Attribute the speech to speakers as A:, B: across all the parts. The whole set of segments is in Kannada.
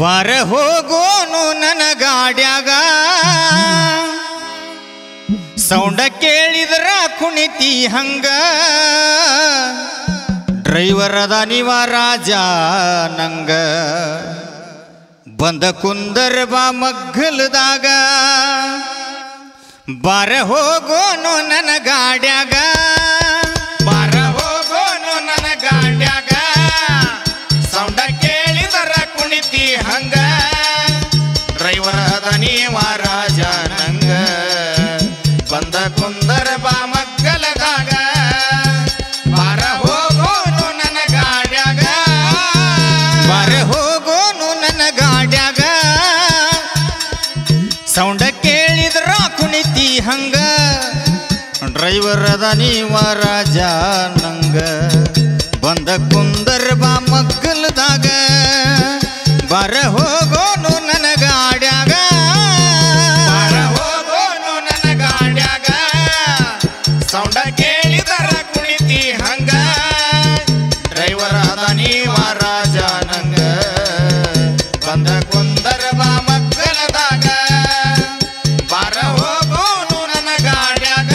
A: ಬಾರ ಹೋಗೋನು ನನ್ನ ಗಾಡ್ಯಾಗ ಸೌಂಡ ಕೇಳಿದ್ರ ಕುಣಿತಿ ಹಂಗ ಡ್ರೈವರ್ ಅದ ನೀವ ರಾಜ ನಂಗ ಬಂದ ಕುಂದರ್ ಬಾ ಮಗ್ಗಲದಾಗ ಬಾರ ಹೋಗೋನು ನನ್ನ ಗಾಡ್ಯಾಗ ಬಾರ ಹೋಗೋನು ನನ್ನ ಗಾಡ್ಯಾಗ ಸೌಂಡ ಕೇಳಿದರ ಕುಣಿತಿ ಹಂಗ ಡ್ರೈವರ್ ಅದ ನೀವ ರಾಜ ನಂಗ ಬಂದ ಕುಂದರ ಬಾ ಮಗ್ಗಲದಾಗ ಬಾರ ಹೋಗೋನು ನನ್ನ ಗಾಡ್ಯಾಗ ಬಾರ ಹೋಗೋನು ನನ್ನ ಗಾಡ್ಯಾಗ ಸೌಂಡ ಕೇಳಿದ್ರ ಕುಣಿತಿ ಹಂಗ ಡ್ರೈವರ್ ಅದ ನೀವ ರಾಜ ನಂಗ ಬಂದ ಕುಂದರ್ ಬಾ ಮಗ್ಗಲದಾಗ ಬಾರ ಹೋಗೋನು ನನ್ನ ಗಾಡ್ಯಾಗ ಬಾರ ಹೋಗೋನು ನನ್ನ ಗಾಡ್ಯಾಗ ಸೌಂಡ ಕೇಳಿದರ ಕುಣಿತಿ ಹಂಗ ಡ್ರೈವರ್ ಅದ ನೀವ ರಾಜ ನಂಗ ಬಂದ ಕುಂದರ್ ಬಾ ಮಗ್ಗಲದಾಗ ಬಾರ ಹೋಗೋನು ನನ್ನ ಗಾಡ್ಯಾಗ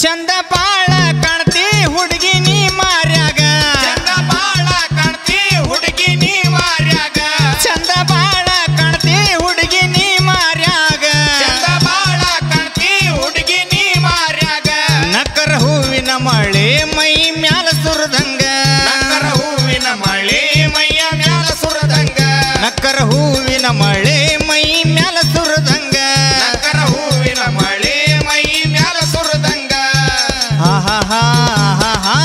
A: ಚಂದ ಬಾಳ ಕಾಣ್ತಿ ಹುಡುಗಿ ನೀ ಮಾರ್ಯಾಗ ಚಂದ ಬಾಳ ಕಾಣ್ತಿ ಹುಡುಗಿ ನೀ ಮಾರ್ಯಾಗ ಚಂದ ಬಾಳ ಕಾಣ್ತಿ ಹುಡುಗಿ ನೀ ಮಾರ್ಯಾಗ ಚಂದ ಬಾಳ ಕಾಣ್ತಿ ಹುಡುಗಿ ನೀ ಮಾರ್ಯಾಗ ನಕ್ಕರ ಹೂವಿನ ಮಳೆ ಮೈ ಮ್ಯಾಲ ಸುರದಂಗ ನಕ್ಕರ ಹೂವಿನ ಮಳೆ ಮೈಯ ಮ್ಯಾಲ ಸುರದಂಗ ನಕ್ಕರ ಹೂವಿನ ಮಳೆ ಮೈ ಮ್ಯಾಲ ಸುರದಂಗ ನಕ್ಕರ ಹೂವಿನ ಮಳೆ ಮೈ ಮ್ಯಾಲ ಸುರದಂಗ ಹಾ ಹಾ ಹಾ ಹಾ ಹಾ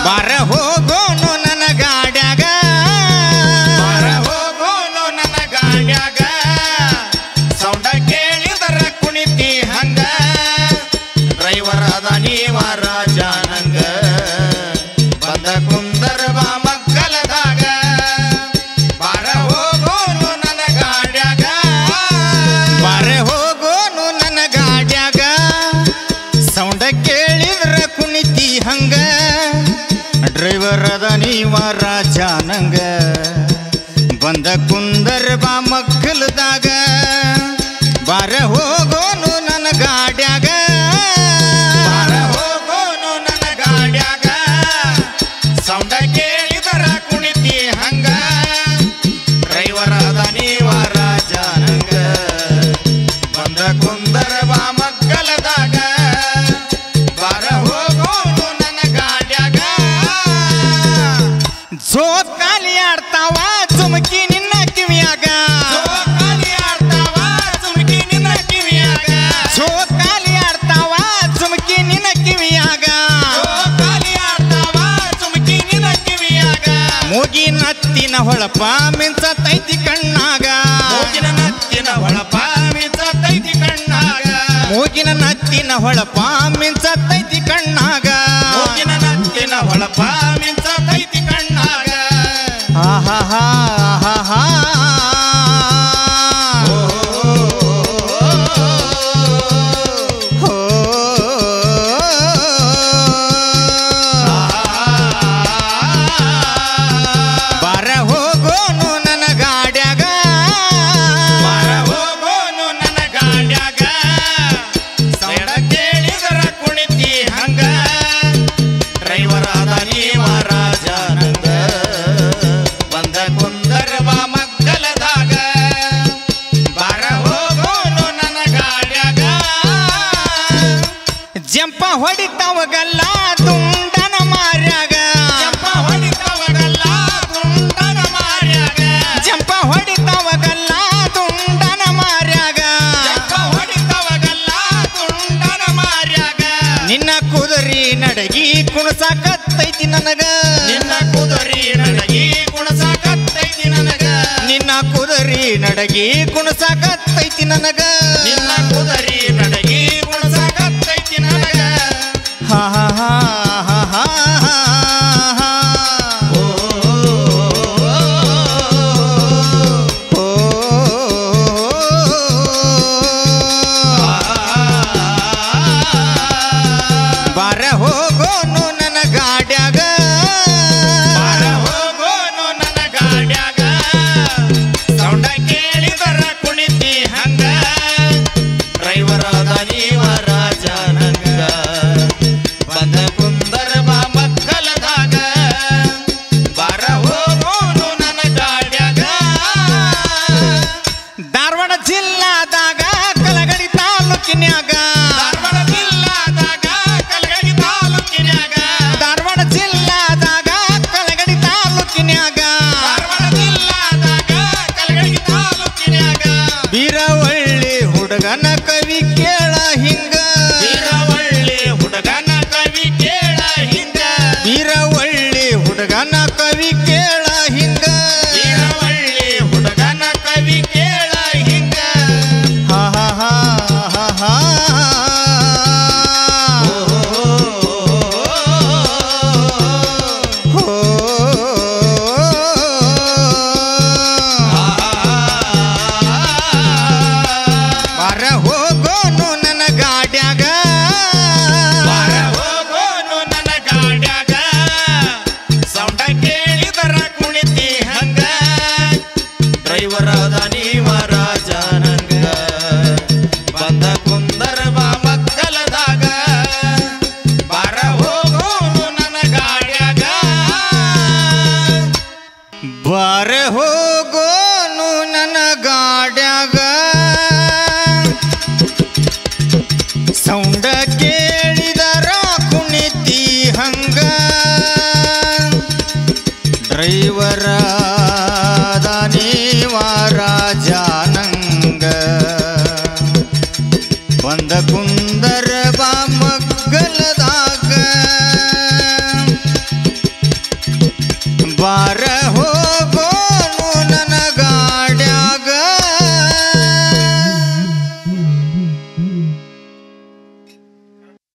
A: ಬಾರ ಹೋಗೋನು ನನ್ನ ಗಾಡ್ಯಾಗ ಬಾರ ಹೋಗೋನು ನನ್ನ ಗಾಡ್ಯಾಗ ಸೌಂಡ ಕೇಳಿದರ ಕುಣಿತಿ ಹಂಗ ಡ್ರೈವರ್ ಅದ ನೀವ ರಾಜ ನಂಗ ಬಂದ ಕುಂದರ್ ಬಾ ಮಗ್ಗಲದಾಗ ಬಾರ ಹೋಗೋನು ನನ್ನ ಗಾಡ್ಯಾಗ ಬಾರ ಹೋಗೋನು ನನ್ನ ಗಾಡ್ಯಾಗ ಸೌಂಡ ಕೇಳಿದ್ರ ಕುಣಿತಿ ಹಂಗ ಡ್ರೈವರ್ ಅದ ನೀವ ರಾಜ ನಂಗ ಬಂದ ಕುಂದರ್ ಬಾ ಮಗ್ಗಲದಾಗ ಬಾರ ಹೋಗೋನು ನನ್ನ ಗಾಡ್ಯಾಗ ಬಾರ ಹೋಗೋನು ನನ್ನ ಗಾಡ್ಯಾಗ ಸೌಂಡ ಕೇಳಿದರ ಕುಣಿತಿ ಹಂಗ ಡ್ರೈವರ್ ಅದ ನೀವ ರಾಜ ನಂಗ ಬಂದ ಕುಂದರ ಬಾ ಮಗ್ಗಲದಾಗ ಬಾರ ಹೋಗೋನು ನನ್ನ ಗಾಡ್ಯಾಗ ಜೋಕಾಲಿ ಆಡ್ತಾವ ಚುಮಕಿ ನಿನ್ನ ಕಿವಿಯಾಗ ಜೋಕಾಲಿ ಆಡ್ತಾವ ಚುಮಕಿ ನಿನ್ನ ಕಿವಿಯಾಗ ಜೋಕಾಲಿ ಆಡ್ತಾವ ಚುಮಕಿ ನಿನ್ನ ಕಿವಿಯಾಗ ಜೋಕಾಲಿ ಆಡ್ತಾವ ಚುಮಕಿ ನಿನ್ನ ಕಿವಿಯಾಗ ಮೂಗಿನ ಹತ್ತಿನ ಹೊಳಪ ಮಿಂಚತೈತಿ ಕಣ್ಣಾಗ ಮೂಗಿನ ನತ್ತಿನ ಹೊಳಪ ಮಿಂಚತೈತಿ ಕಣ್ಣಾಗ ಮೂಗಿನ ನತ್ತಿನ ಹೊಳಪ ಮಿಂಚತೈತಿ ಕಣ್ಣಾಗ ಮೂಗಿನ ನತ್ತಿನ ಹೊಳಪ ಮಿಂಚತೈತಿ ಕಣ್ಣಾಗ ಆಹಾ ಹಾ ಹಾ ಹಾ ಬಾರ ಹೋಗೋನು ನನ್ನ ಗಾಡ್ಯಾಗ ಬಾರ ಹೋಗೋನು ನನ್ನ ಗಾಡ್ಯಾಗ ಸೌಂಡ ಕೇಳಿದರ ಕುಣಿತಿ ಹಂಗ ಡ್ರೈವರ್ ಅದ ನೀವ ರಾಜ ನಂಗ ಬಂದ ಕುಂದರ್ ಬಾ ಮಗ್ಗಲದಾಗ ಬಾರ ಹೋಗೋನು ನನ್ನ ಗಾಡ್ಯಾಗ ಜಂಪ ಹೊಡಿತಾವಗಲ್ಲ ದುಂಡನ ಮಾರ್ಯಾಗ ಜಂಪ ಹೊಡಿತಾವಗಲ್ಲ ದುಂಡನ ಮಾರ್ಯಾಗ ಜಂಪ ಹೊಡಿತಾವಗಲ್ಲ ದುಂಡನ ಮಾರ್ಯಾಗ ಜಂಪ ಹೊಡಿತಾವಗಲ್ಲ ದುಂಡನ ಮಾರ್ಯಾಗ ನಿನ್ನ ಕುದುರಿ ನಡಗಿ ಕುಣಸಾಕತ್ತೈತಿ ನನಗ ನಿನ್ನ ಕುದುರಿ ನಡಗಿ ಕುಣಸಾಕತ್ತೈತಿ ನನಗ ನಡಗಿ ಕುಣಸಾಕತ್ತೈತಿ ನನಗ
B: ನಿನ್ನ ಕುದರಿ ನಡಗಿ ಕುಣಸಾಕತ್ತೈತಿ ನನಗ
A: ಹಾ ಹಾ ಹಾ ಹಾ ಹಾ ಬಾರ ಹೋಗೋನು ನನ್ನ ಗಾಡ್ಯಾಗ
B: ಬಾರ ಹೋಗೋನು ನನ್ನ ಗಾಡ್ಯಾಗ ಸೌಂಡ ಕೇಳಿದರ ಕುಣಿತಿ ಹಂಗ ಡ್ರೈವರ್ ಅದ ನೀವ ರಾಜ ನಂಗ ಬಂದ ಕುಂದರ ಬಾ ಮಕ್ಕಳದಾಗ ಬಾರ ಹೋಗೋನು ನನ್ನ ಗಾಡ್ಯಾಗ
A: ಧಾರವಾಡ ಜಿಲ್ಲಾದಾಗ ಕಲಗಡಿ ತಾಲೂಕಿನ್ಯಾಗ ಬೀರವಳ್ಳಿ ಹುಡುಗನ ಕವಿ ಕೇಳ ಹಿಂಗ
B: ಬೀರವಳ್ಳಿ ಹುಡುಗನ ಕವಿ ಕೇಳ ಹಿಂಗ
A: ಬೀರವಳ್ಳಿ ಹುಡುಗನ ಕವಿ ಕೇಳ ಹಿಂಗ
B: ಬೀರವಳ್ಳಿ ಹುಡುಗನ ಕವಿ ಕೇಳ ಹಿಂಗ
A: ಹಾ ಹಾ ಹಾ ಹಾ ಹಾ ಹೋಗೋನು ನನ್ನ ಗಾಡ್ಯಾಗ
B: ಬಾರ ಹೋಗೋನು ನನ್ನ ಗಾಡ್ಯಾಗ ಸೌಂಡ ಕೇಳಿದರ ಕುಣಿತಿ ಹಂಗ ಡ್ರೈವರ್ ಅದ ನೀವ ರಾಜ ನಂಗ ಬಂದ ಕುಂದರ ಬಾ ಮಕ್ಕಳದಾಗ ಬಾರ ಹೋಗೋನು ನನ್ನ ಗಾಡ್ಯಾಗ
A: ಬಾರ ಹೋಗೋನು ನನ್ನ ಗಾಡ್ಯಾಗ ಸೌಂಡ ಕೇಳಿದರ ಕುಣಿತಿ ಹಂಗ ಡ್ರೈವರ